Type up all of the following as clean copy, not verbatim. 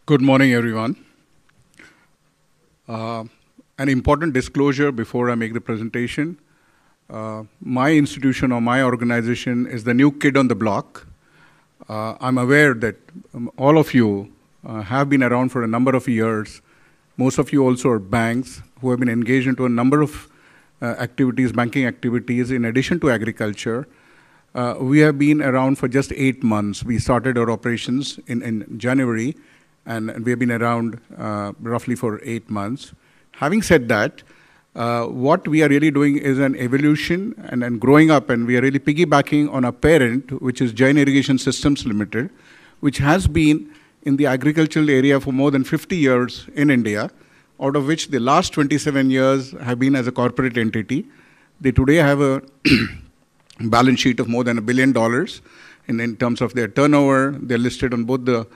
Good morning, everyone. An important disclosure before I make the presentation. My institution or my organization is the new kid on the block. I'm aware that all of you have been around for a number of years. Most of you also are banks who have been engaged into a number of activities, banking activities, in addition to agriculture. We have been around for just 8 months. We started our operations in January, and we have been around roughly for 8 months. Having said that, what we are really doing is an evolution and growing up, and we are really piggybacking on our parent, which is Jain Irrigation Systems Limited, which has been in the agricultural area for more than 50 years in India, out of which the last 27 years have been as a corporate entity. They today have a balance sheet of more than $1 billion in terms of their turnover. They're listed on both the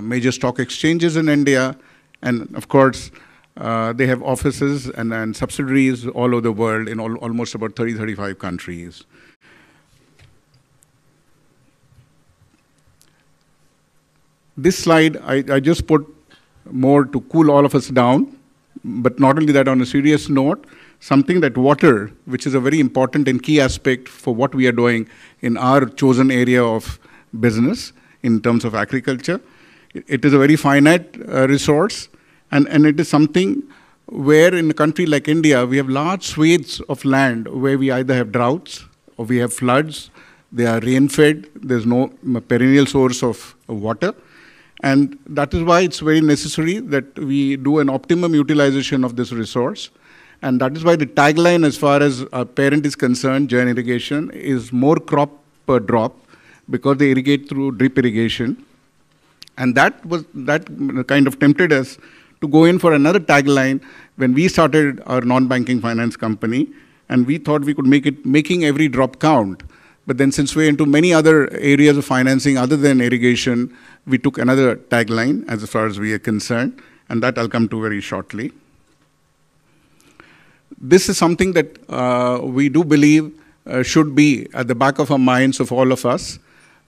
major stock exchanges in India, and of course, they have offices and subsidiaries all over the world in almost about 35 countries. This slide, I just put more to cool all of us down, but not only that, on a serious note, something that water, which is a very important and key aspect for what we are doing in our chosen area of business in terms of agriculture. It is a very finite resource, and it is something where in a country like India, we have large swathes of land where we either have droughts or we have floods, they are rain-fed, there's no perennial source of water. And that is why it's very necessary that we do an optimum utilization of this resource. And that is why the tagline as far as our parent is concerned, Jain Irrigation, is more crop per drop, because they irrigate through drip irrigation. And that kind of tempted us to go in for another tagline when we started our non-banking finance company, and we thought we could making every drop count. But then since we're into many other areas of financing other than irrigation, we took another tagline as far as we are concerned, and that I'll come to very shortly. This is something that we do believe should be at the back of our minds of all of us.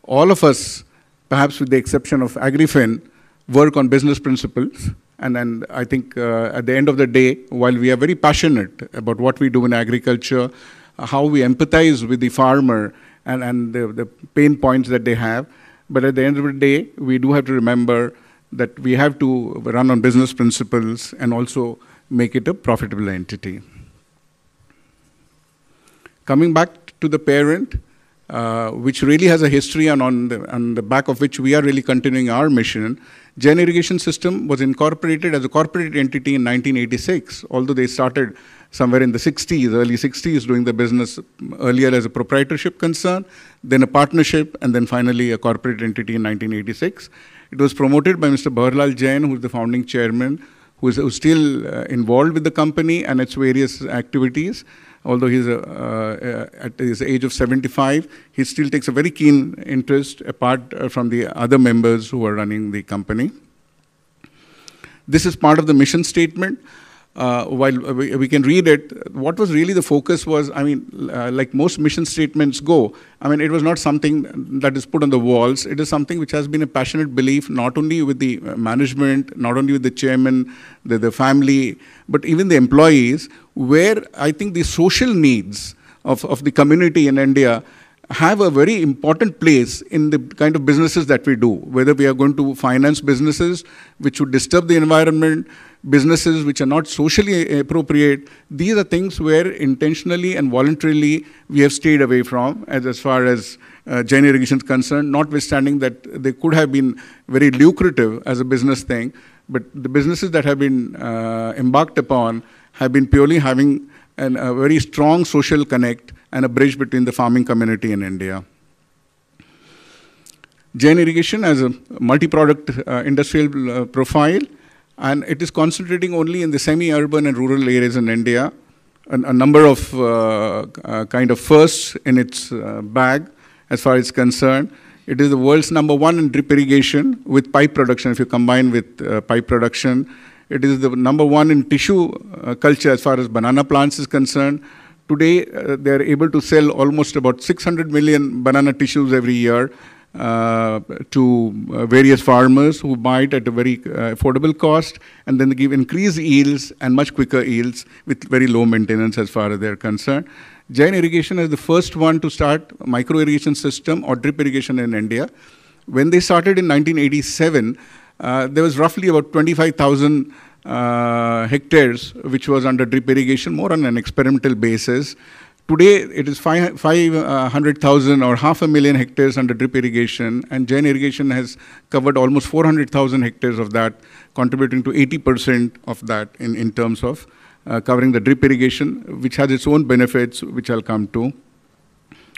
All of us, perhaps with the exception of AgriFin, work on business principles. And I think at the end of the day, while we are very passionate about what we do in agriculture, how we empathize with the farmer and the pain points that they have, but at the end of the day, we do have to remember that we have to run on business principles and also make it a profitable entity. Coming back to the parent, which really has a history and on the back of which we are really continuing our mission. Jain Irrigation System was incorporated as a corporate entity in 1986, although they started somewhere in the 60s, early 60s, doing the business earlier as a proprietorship concern, then a partnership, and then finally a corporate entity in 1986. It was promoted by Mr. Bhavarlal Jain, who is the founding chairman, who's still involved with the company and its various activities. Although he's at his age of 75, he still takes a very keen interest apart from the other members who are running the company. This is part of the mission statement. While we can read it, what was really the focus was, like most mission statements go, it was not something that is put on the walls. It is something which has been a passionate belief, not only with the management, not only with the chairman, the family, but even the employees, where I think the social needs of the community in India have a very important place in the kind of businesses that we do, whether we are going to finance businesses which would disturb the environment, businesses which are not socially appropriate. These are things where intentionally and voluntarily we have stayed away from as far as Jain Irrigation is concerned, notwithstanding that they could have been very lucrative as a business thing, but the businesses that have been embarked upon have been purely having a very strong social connect and a bridge between the farming community in India. Jain Irrigation has a multi-product industrial profile, and it is concentrating only in the semi-urban and rural areas in India. A number of kind of firsts in its bag as far as it's concerned. It is the world's #1 in drip irrigation with pipe production, if you combine with pipe production. It is the #1 in tissue culture as far as banana plants is concerned. Today, they are able to sell almost about 600 million banana tissues every year, to various farmers who buy it at a very affordable cost, and then they give increased yields and much quicker yields with very low maintenance as far as they're concerned. Jain Irrigation is the first one to start micro irrigation system or drip irrigation in India. When they started in 1987, there was roughly about 25,000 hectares which was under drip irrigation, more on an experimental basis. Today, it is 500,000 or 500,000 hectares under drip irrigation, and Jain Irrigation has covered almost 400,000 hectares of that, contributing to 80% of that in terms of covering the drip irrigation, which has its own benefits, which I'll come to.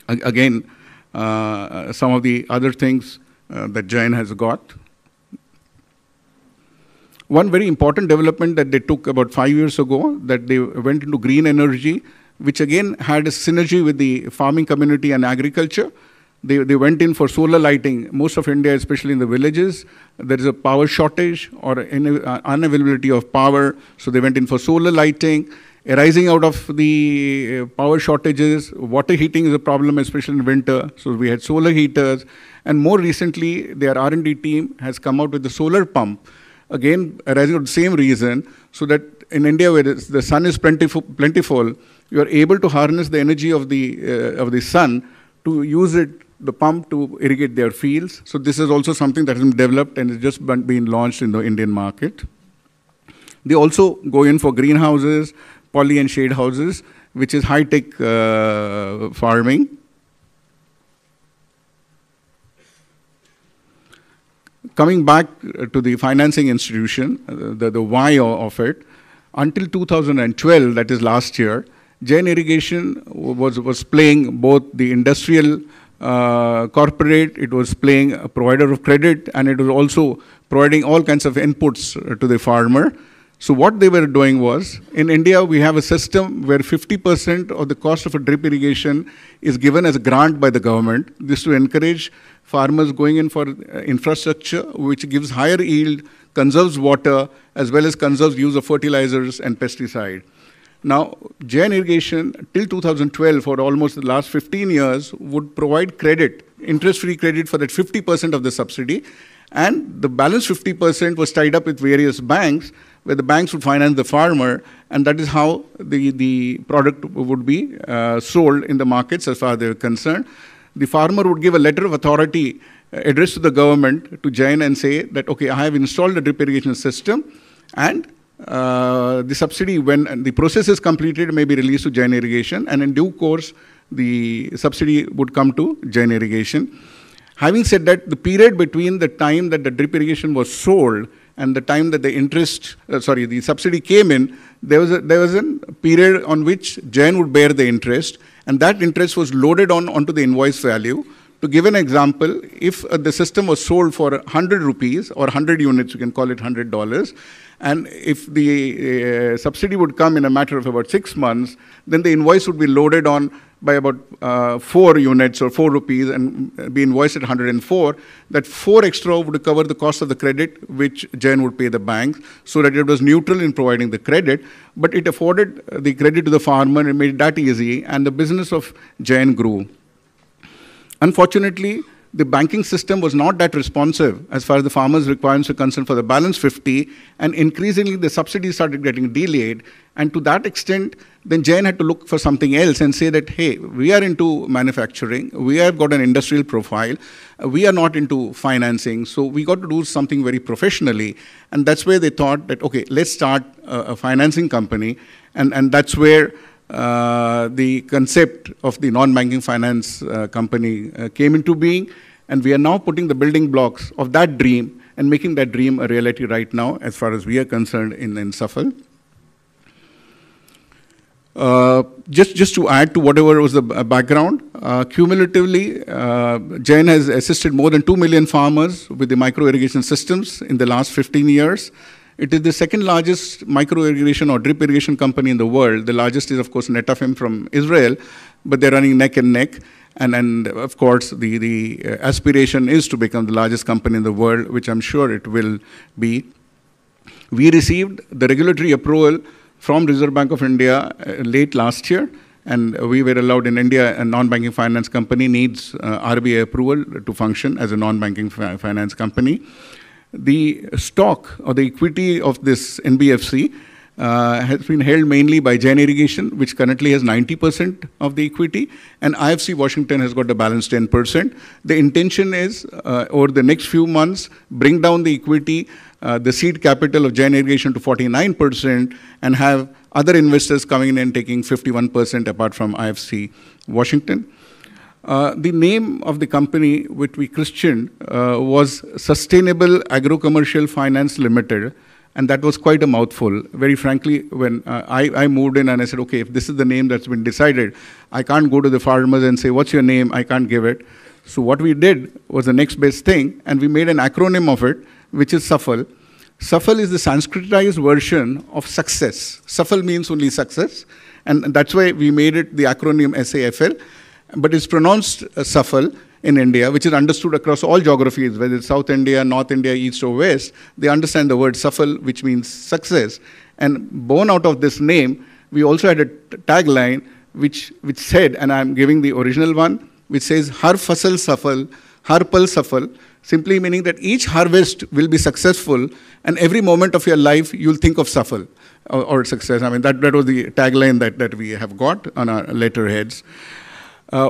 Again, some of the other things that Jain has got. One very important development that they took about 5 years ago, that they went into green energy, which again had a synergy with the farming community and agriculture. They went in for solar lighting. Most of India, especially in the villages, there is a power shortage or unavailability of power, so they went in for solar lighting. Arising out of the power shortages, water heating is a problem, especially in winter, so we had solar heaters. And more recently, their R&D team has come out with the solar pump, again arising out of the same reason, so that in India, where the sun is plentiful, you are able to harness the energy of the sun to use it, the pump, to irrigate their fields. So this is also something that has been developed and has just been launched in the Indian market. They also go in for greenhouses, poly and shade houses, which is high-tech farming. Coming back to the financing institution, the why of it, until 2012, that is last year, Jain Irrigation was playing both the industrial, corporate, it was playing a provider of credit, and it was also providing all kinds of inputs to the farmer. So what they were doing was, in India, we have a system where 50% of the cost of a drip irrigation is given as a grant by the government. This to encourage farmers going in for infrastructure, which gives higher yield, conserves water, as well as conserves use of fertilizers and pesticide. Now, Jain Irrigation, till 2012, for almost the last 15 years, would provide credit, interest-free credit for that 50% of the subsidy, and the balance 50% was tied up with various banks, where the banks would finance the farmer, and that is how the product would be sold in the markets as far as they are concerned. The farmer would give a letter of authority addressed to the government, to Jain, and say that, okay, I have installed a drip irrigation system, and the subsidy, when the process is completed, may be released to Jain Irrigation, and in due course, the subsidy would come to Jain Irrigation. Having said that, the period between the time that the drip irrigation was sold and the time that the subsidy came in, there was a period on which Jain would bear the interest, and that interest was loaded onto the invoice value. To give an example, if the system was sold for 100 rupees or 100 units, you can call it $100, and if the subsidy would come in a matter of about 6 months, then the invoice would be loaded on by about 4 units or 4 rupees and be invoiced at 104. That 4 extra would cover the cost of the credit, which Jain would pay the banks, so that it was neutral in providing the credit, but it afforded the credit to the farmer and made that easy, and the business of Jain grew. Unfortunately, the banking system was not that responsive as far as the farmers' requirements were concerned for the balance 50, and increasingly the subsidies started getting delayed. And to that extent, then Jain had to look for something else and say that, hey, we are into manufacturing, we have got an industrial profile, we are not into financing, so we got to do something very professionally. And that's where they thought that, okay, let's start a financing company, and that's where the concept of the non-banking finance company came into being, and we are now putting the building blocks of that dream and making that dream a reality right now as far as we are concerned in SAFAL. Just to add to whatever was the background, cumulatively, Jain has assisted more than 2 million farmers with the micro irrigation systems in the last 15 years. It is the second largest micro irrigation or drip irrigation company in the world. The largest is, of course, Netafim from Israel, but they're running neck and neck. And of course, the aspiration is to become the largest company in the world, which I'm sure it will be. We received the regulatory approval from Reserve Bank of India late last year, and we were allowed in India, a non-banking finance company needs RBI approval to function as a non-banking finance company. The stock or the equity of this NBFC has been held mainly by Jain Irrigation, which currently has 90% of the equity, and IFC Washington has got the balance 10%. The intention is, over the next few months, bring down the equity, the seed capital of Jain Irrigation to 49%, and have other investors coming in and taking 51% apart from IFC Washington. The name of the company which we christened was Sustainable Agro-Commercial Finance Limited, and that was quite a mouthful. Very frankly, when I moved in and I said, okay, if this is the name that's been decided, I can't go to the farmers and say, what's your name? I can't give it. So what we did was the next best thing, and we made an acronym of it, which is SAFAL. SAFAL is the Sanskritized version of success. SAFAL means only success, and that's why we made it the acronym SAFL, but it's pronounced SAFAL in India, which is understood across all geographies, whether it's South India, North India, East or West. They understand the word SAFAL, which means success. And born out of this name, we also had a tagline which said, and I'm giving the original one, which says, Har Fasal Safal, Har Pal Safal, simply meaning that each harvest will be successful, and every moment of your life, you'll think of Safal or success. I mean, that was the tagline that we have got on our letterheads.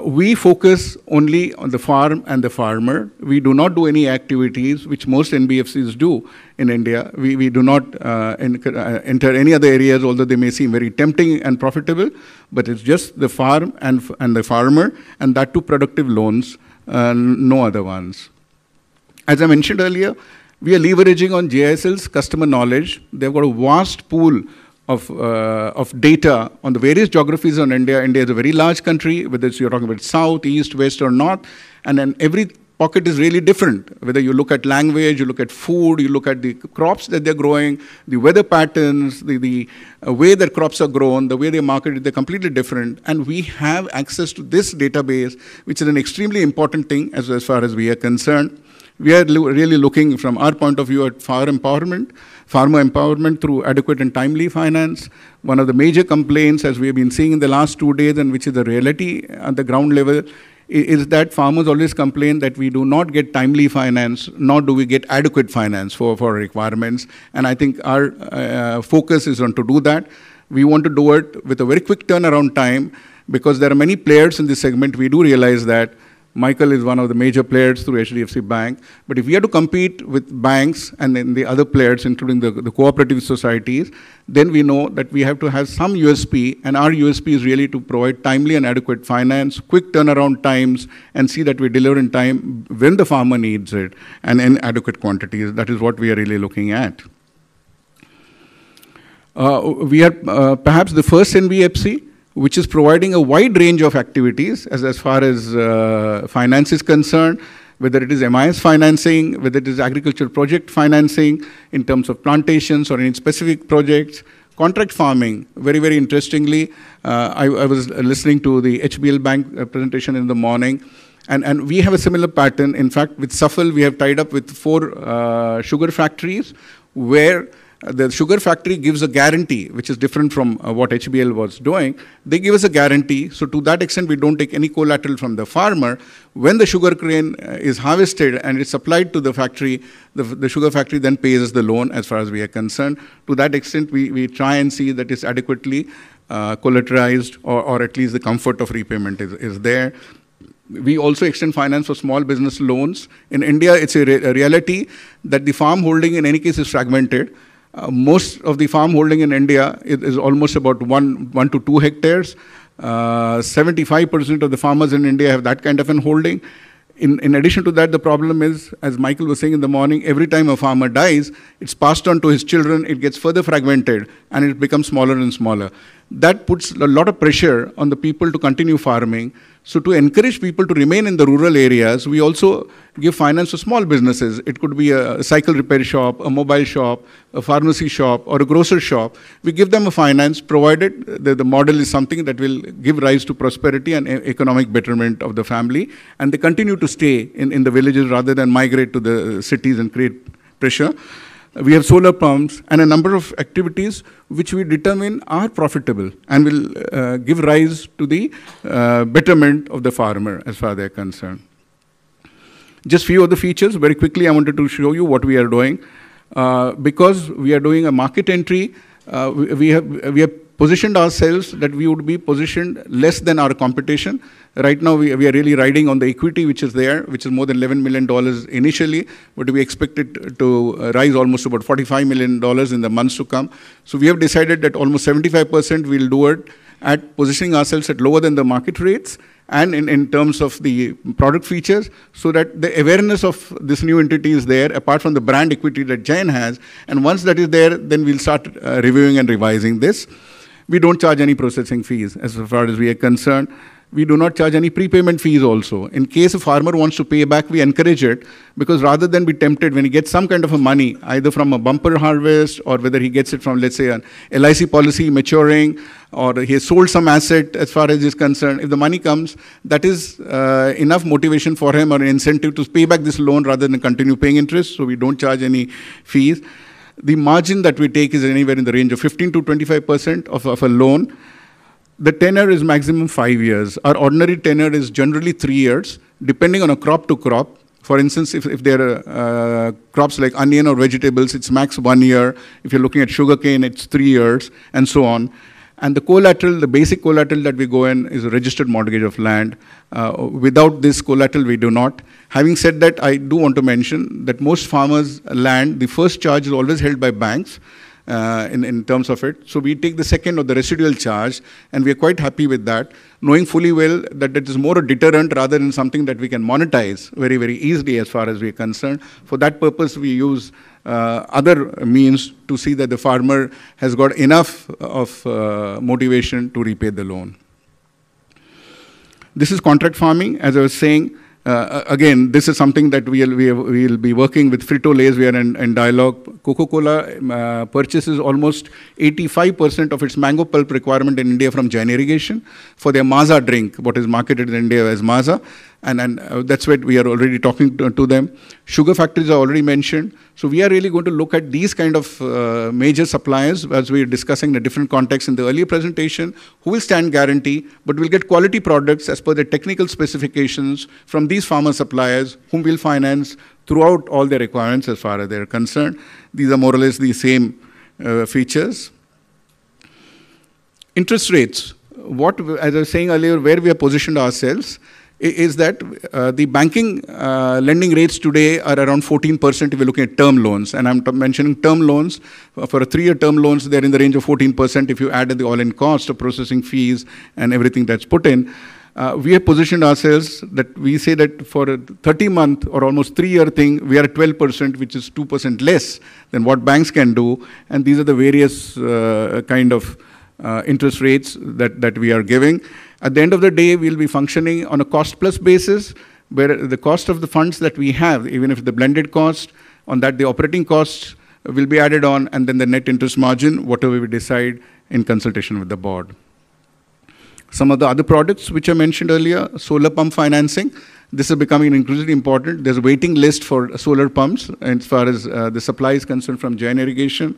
We focus only on the farm and the farmer. We do not do any activities which most NBFCs do in India. We do not enter any other areas, although they may seem very tempting and profitable, but it's just the farm and the farmer, and that too productive loans, no other ones. As I mentioned earlier, we are leveraging on JISL's customer knowledge. They've got a vast pool of data on the various geographies in India. India is a very large country, whether you're talking about south, east, west, or north, and then every pocket is really different. Whether you look at language, you look at food, you look at the crops that they're growing, the weather patterns, the way that crops are grown, the way they're marketed, they're completely different. And we have access to this database, which is an extremely important thing as far as we are concerned. We are really looking, from our point of view, at farmer empowerment through adequate and timely finance. One of the major complaints, as we have been seeing in the last 2 days, and which is the reality at the ground level, is that farmers always complain that we do not get timely finance, nor do we get adequate finance for requirements. And I think our focus is on to do that. We want to do it with a very quick turnaround time, because there are many players in this segment. We do realize that Michael is one of the major players through HDFC Bank. But if we have to compete with banks and then the other players, including the cooperative societies, then we know that we have to have some USP, and our USP is really to provide timely and adequate finance, quick turnaround times, and see that we deliver in time when the farmer needs it, and in adequate quantities. That is what we are really looking at. We are perhaps the first NBFC which is providing a wide range of activities as far as finance is concerned, whether it is MIS financing, whether it is agricultural project financing in terms of plantations or any specific projects, contract farming. Very, very interestingly, I was listening to the HBL Bank presentation in the morning, and we have a similar pattern. In fact, with SAFAL, we have tied up with 4 sugar factories where the sugar factory gives a guarantee, which is different from what HBL was doing. They give us a guarantee. So to that extent, we don't take any collateral from the farmer. When the sugar cane is harvested and it's supplied to the factory, the sugar factory then pays us the loan as far as we are concerned. To that extent, we try and see that it's adequately collateralized, or at least the comfort of repayment is there. We also extend finance for small business loans. In India, it's a reality that the farm holding in any case is fragmented. Most of the farm holding in India is almost about 1 to 2 hectares. 75% of the farmers in India have that kind of an holding. In addition to that, the problem is, as Michael was saying in the morning, every time a farmer dies, it's passed on to his children, it gets further fragmented, and it becomes smaller and smaller. That puts a lot of pressure on the people to continue farming. So to encourage people to remain in the rural areas, we also give finance to small businesses. It could be a cycle repair shop, a mobile shop, a pharmacy shop, or a grocery shop. We give them a finance, provided the model is something that will give rise to prosperity and economic betterment of the family, and they continue to stay in the villages rather than migrate to the cities and create pressure. We have solar pumps and a number of activities which we determine are profitable and will give rise to the betterment of the farmer as far as they're concerned. Just few of the features. Very quickly, I wanted to show you what we are doing. Because we are doing a market entry, we have positioned ourselves that we would be positioned less than our competition. Right now, we are really riding on the equity which is there, which is more than $11 million initially, but we expect it to rise almost about $45 million in the months to come. So we have decided that almost 75% we'll do it at positioning ourselves at lower than the market rates and in terms of the product features, so that the awareness of this new entity is there, apart from the brand equity that Jain has. And once that is there, then we'll start reviewing and revising this. We don't charge any processing fees as far as we are concerned. We do not charge any prepayment fees also. In case a farmer wants to pay back, we encourage it, because rather than be tempted when he gets some kind of a money, either from a bumper harvest or whether he gets it from, let's say, an LIC policy maturing, or he has sold some asset as far as is concerned, if the money comes, that is enough motivation for him or an incentive to pay back this loan rather than continue paying interest. So we don't charge any fees. The margin that we take is anywhere in the range of 15 to 25% of a loan. The tenure is maximum 5 years. Our ordinary tenure is generally 3 years, depending on a crop to crop. For instance, if there are crops like onion or vegetables, it's max 1 year. If you're looking at sugarcane, it's 3 years, and so on. And the collateral, the basic collateral that we go in is a registered mortgage of land. Without this collateral, we do not. Having said that, I do want to mention that most farmers' land, the first charge is always held by banks in terms of it. So we take the second or the residual charge, and we are quite happy with that, knowing fully well that it is more a deterrent rather than something that we can monetize very, very easily as far as we are concerned. For that purpose, we use other means to see that the farmer has got enough of motivation to repay the loan. This is contract farming. As I was saying, again, this is something that we'll be working with Frito-Lay's. We are in dialogue. Coca-Cola purchases almost 85% of its mango pulp requirement in India from Jain Irrigation for their Maaza drink, what is marketed in India as Maaza. And that's what we are already talking to them. Sugar factories are already mentioned. So we are really going to look at these kind of major suppliers, as we were discussing in a different context in the earlier presentation, who will stand guarantee, but will get quality products as per the technical specifications from these farmer suppliers, whom will finance throughout all their requirements as far as they're concerned. These are more or less the same features. Interest rates. What, as I was saying earlier, where we have positioned ourselves is that the banking lending rates today are around 14% if you're looking at term loans. And I'm mentioning term loans. For a 3-year term loans, they're in the range of 14% if you add the all-in cost of processing fees and everything that's put in. We have positioned ourselves that we say that for a 30-month or almost 3-year thing, we are at 12%, which is 2% less than what banks can do. And these are the various kind of interest rates that we are giving. At the end of the day, we'll be functioning on a cost-plus basis, where the cost of the funds that we have, even if the blended cost, on that the operating costs will be added on, and then the net interest margin, whatever we decide in consultation with the board. Some of the other products which I mentioned earlier, solar pump financing. This is becoming increasingly important. There's a waiting list for solar pumps as far as the supply is concerned from Jain Irrigation.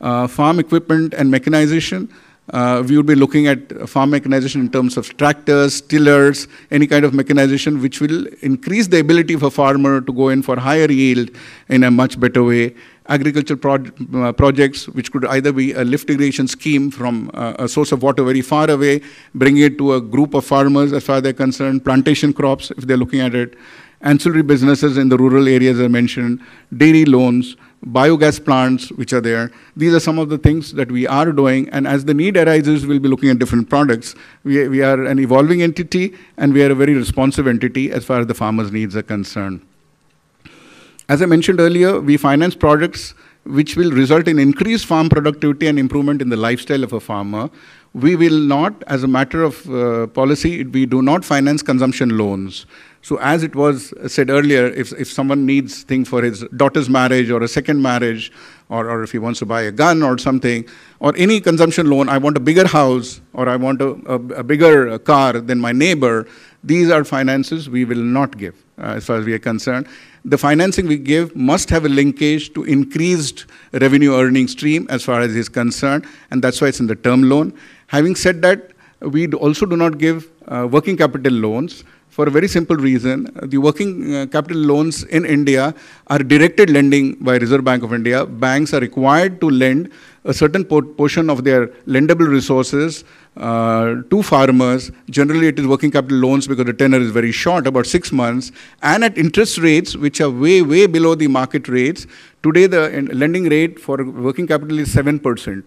Farm equipment and mechanization. We would be looking at farm mechanization in terms of tractors, tillers, any kind of mechanization which will increase the ability of a farmer to go in for higher yield in a much better way. Agricultural projects which could either be a lift irrigation scheme from a source of water very far away, bringing it to a group of farmers as far as they're concerned, plantation crops if they're looking at it, ancillary businesses in the rural areas I mentioned, dairy loans, biogas plants which are there. These are some of the things that we are doing, and as the need arises, we'll be looking at different products. We are an evolving entity, and we are a very responsive entity as far as the farmers' needs are concerned. As I mentioned earlier, we finance products which will result in increased farm productivity and improvement in the lifestyle of a farmer. We will not, as a matter of policy, we do not finance consumption loans. So as it was said earlier, if someone needs things for his daughter's marriage or a second marriage, or if he wants to buy a gun or something, or any consumption loan, I want a bigger house, or I want a bigger car than my neighbor, these are finances we will not give as far as we are concerned. the financing we give must have a linkage to increased revenue earning stream as far as is concerned, and that's why it's in the term loan. Having said that, we also do not give working capital loans for a very simple reason. The working capital loans in India are directed lending by Reserve Bank of India. Banks are required to lend a certain portion of their lendable resources to farmers. Generally, it is working capital loans because the tenor is very short, about 6 months, and at interest rates which are way, way below the market rates. Today, the lending rate for working capital is 7%.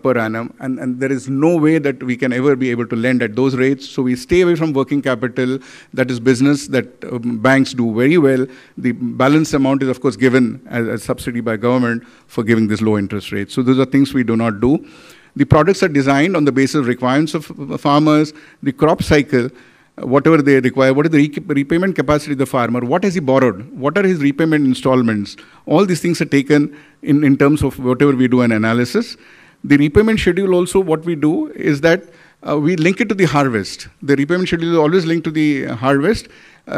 Per annum, and there is no way that we can ever be able to lend at those rates. So we stay away from working capital. That is business that banks do very well. The balance amount is, of course, given as subsidy by government for giving this low interest rate. So those are things we do not do. The products are designed on the basis of requirements of farmers, the crop cycle, whatever they require, what is the repayment capacity of the farmer, what has he borrowed, what are his repayment installments. All these things are taken in terms of whatever we do an analysis. The repayment schedule also, what we do is that we link it to the harvest. The repayment schedule is always linked to the harvest.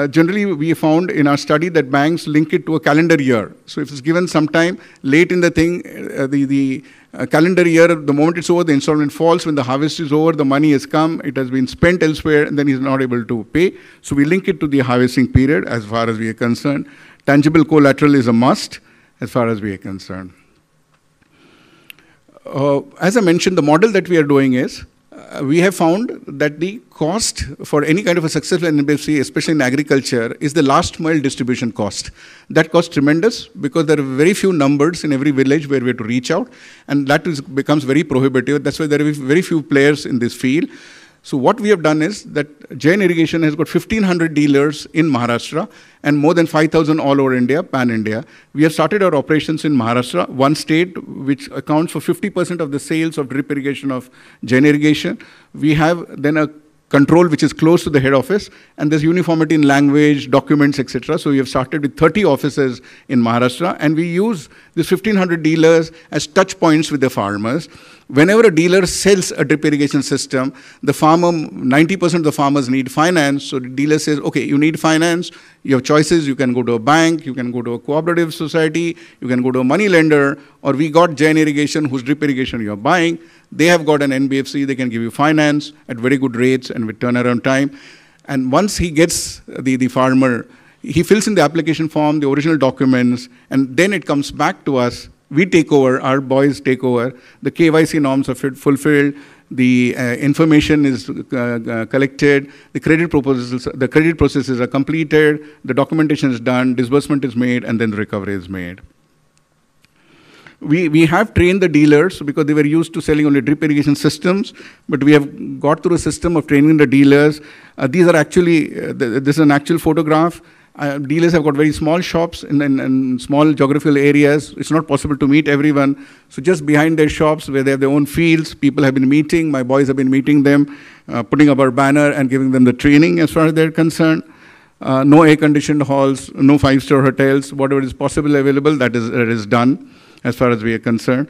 Generally, we found in our study that banks link it to a calendar year. So if it's given sometime late in the thing, the calendar year, the moment it's over, the installment falls. When the harvest is over, the money has come, it has been spent elsewhere, and then he's not able to pay. So we link it to the harvesting period as far as we are concerned. Tangible collateral is a must as far as we are concerned. As I mentioned, the model that we are doing is, we have found that the cost for any kind of a successful NBFC, especially in agriculture, is the last mile distribution cost. That costs tremendous because there are very few numbers in every village where we have to reach out, and that becomes very prohibitive. That's why there are very few players in this field. So what we have done is that Jain Irrigation has got 1,500 dealers in Maharashtra and more than 5,000 all over India, pan-India. We have started our operations in Maharashtra, one state which accounts for 50% of the sales of drip irrigation of Jain Irrigation. We have then a control which is close to the head office, and there's uniformity in language, documents, etc. So we have started with 30 offices in Maharashtra, and we use these 1,500 dealers as touch points with the farmers. Whenever a dealer sells a drip irrigation system, the farmer, 90% of the farmers need finance. So the dealer says, okay, you need finance, you have choices, you can go to a bank, you can go to a cooperative society, you can go to a money lender, or we got Jain Irrigation, whose drip irrigation you're buying. They have got an NBFC, they can give you finance at very good rates and with turnaround time. And once he gets the farmer, he fills in the application form, the original documents, and then it comes back to us. We take over, our boys take over, the KYC norms are fulfilled, the information is collected, the credit processes are completed, the documentation is done, disbursement is made, and then the recovery is made. We have trained the dealers because they were used to selling only drip irrigation systems, but we have got through a system of training the dealers. These are actually, this is an actual photograph. Dealers have got very small shops in small geographical areas. It's not possible to meet everyone. So just behind their shops where they have their own fields, people have been meeting, my boys have been meeting them, putting up our banner and giving them the training as far as they're concerned. No air-conditioned halls, no five-star hotels, whatever is possible available, that is done as far as we are concerned.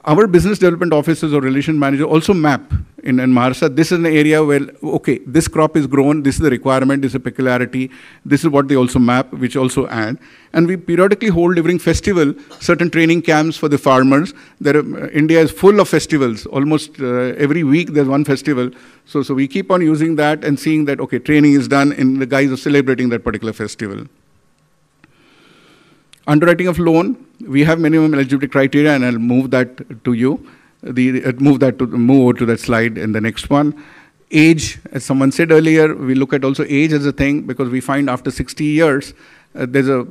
Our business development officers or relation manager also map in Maharashtra. This is an area where, okay, this crop is grown, this is the requirement, this is a peculiarity, this is what they also map, which also add. And we periodically hold during festival certain training camps for the farmers. India is full of festivals. Almost every week there's one festival. So we keep on using that and seeing that, okay, training is done in the guise of celebrating that particular festival. Underwriting of loan, we have minimum eligibility criteria, and I'll move that to you. Move over to that slide in the next one. Age, as someone said earlier, we look at also age as a thing because we find after 60 years, there's a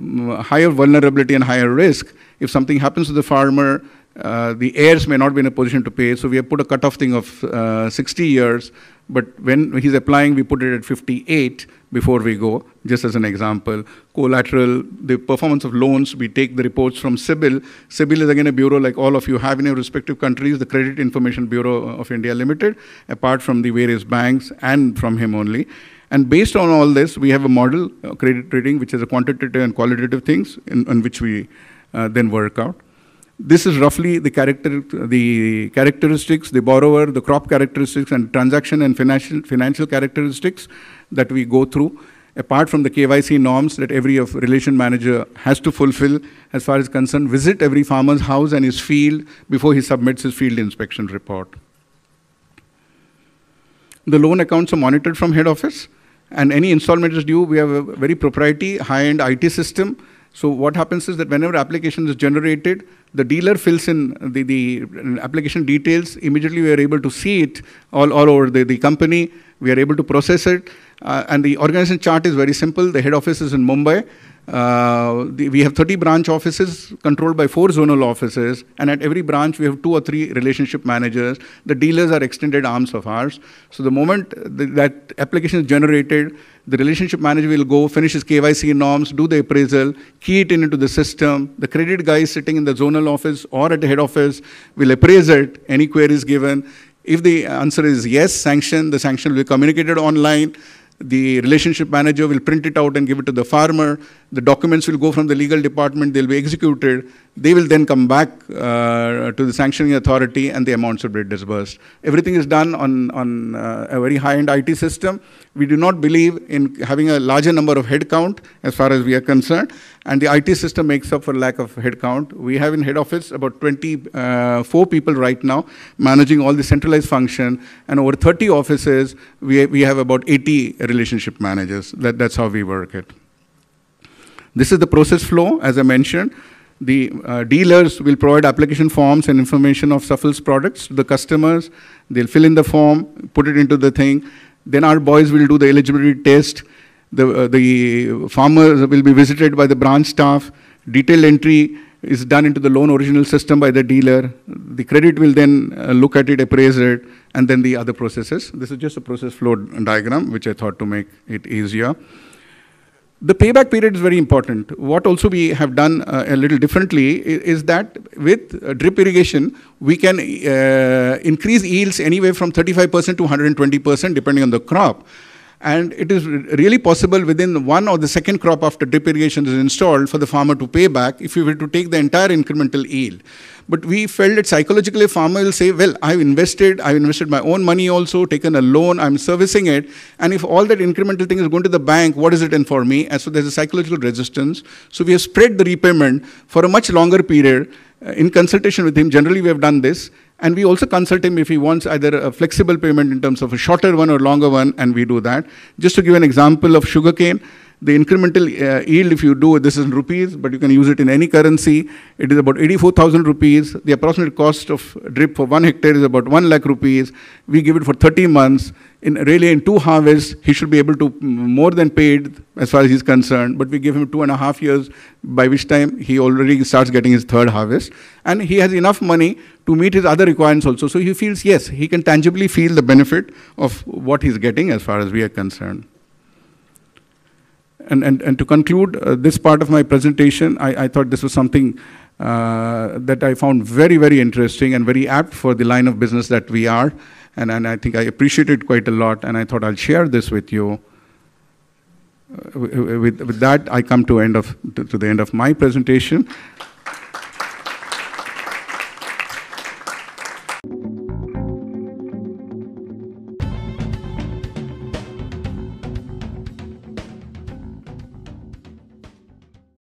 higher vulnerability and higher risk. If something happens to the farmer, the heirs may not be in a position to pay, so we have put a cutoff thing of 60 years, but when he's applying, we put it at 58 before we go, just as an example. Collateral, the performance of loans, we take the reports from CIBIL. CIBIL is again a bureau like all of you have in your respective countries, the Credit Information Bureau of India Limited, apart from the various banks and from him only. And based on all this, we have a model, credit rating, which is a quantitative and qualitative things in which we then work out. This is roughly the characteristics, the borrower, the crop characteristics, and transaction and financial characteristics that we go through. apart from the KYC norms that every relation manager has to fulfill as far as concerned, visit every farmer's house and his field before he submits his field inspection report. The loan accounts are monitored from head office, and any installment is due. We have a very proprietary high-end IT system. So what happens is that whenever application is generated, the dealer fills in the application details. Immediately we are able to see it all over the company. We are able to process it. And the organization chart is very simple. The head office is in Mumbai. We have 30 branch offices controlled by 4 zonal offices, and at every branch we have 2 or 3 relationship managers. The dealers are extended arms of ours. So the moment that application is generated, the relationship manager will go, finish his KYC norms, do the appraisal, key it into the system. The credit guy sitting in the zonal office or at the head office will appraise it, any queries given. If the answer is yes, sanction, the sanction will be communicated online. The relationship manager will print it out and give it to the farmer. The documents will go from the legal department. They'll be executed. They will then come back to the sanctioning authority, and the amounts will be disbursed. Everything is done on a very high-end IT system. We do not believe in having a larger number of headcount as far as we are concerned, and the IT system makes up for lack of headcount. We have in head office about 24 people right now managing all the centralized function, and over 30 offices, we have about 80 relationship managers. That's how we work it. This is the process flow, as I mentioned. The dealers will provide application forms and information of Safal's products to the customers. They'll fill in the form, put it into the thing. Then our boys will do the eligibility test. The farmers will be visited by the branch staff. Detailed entry is done into the loan original system by the dealer. The credit will then look at it, appraise it, and then the other processes. This is just a process flow diagram, which I thought to make it easier. The payback period is very important. What also we have done a little differently is that with drip irrigation, we can increase yields anywhere from 35% to 120% depending on the crop. And it is really possible within one or the second crop after drip irrigation is installed for the farmer to pay back if we were to take the entire incremental yield. But we felt that psychologically a farmer will say, well, I've invested my own money also, taken a loan, I'm servicing it, and if all that incremental thing is going to the bank, what is it in for me? And so there's a psychological resistance. So we have spread the repayment for a much longer period. In consultation with him, generally we have done this, and we also consult him if he wants either a flexible payment in terms of a shorter one or longer one, and we do that. Just to give an example of sugarcane, the incremental yield, if you do, this is in rupees, but you can use it in any currency. It is about 84,000 rupees. The approximate cost of drip for 1 hectare is about 1 lakh rupees. We give it for 30 months. In 2 harvests, he should be able to more than paid as far as he's concerned, but we give him 2.5 years, by which time he already starts getting his 3rd harvest. And he has enough money to meet his other requirements also. So he feels, yes, he can tangibly feel the benefit of what he's getting as far as we are concerned. And to conclude this part of my presentation, I thought this was something that I found very, very interesting and very apt for the line of business that we are. And I think I appreciate it quite a lot, and I thought I'll share this with you. With that, I come to the end of my presentation.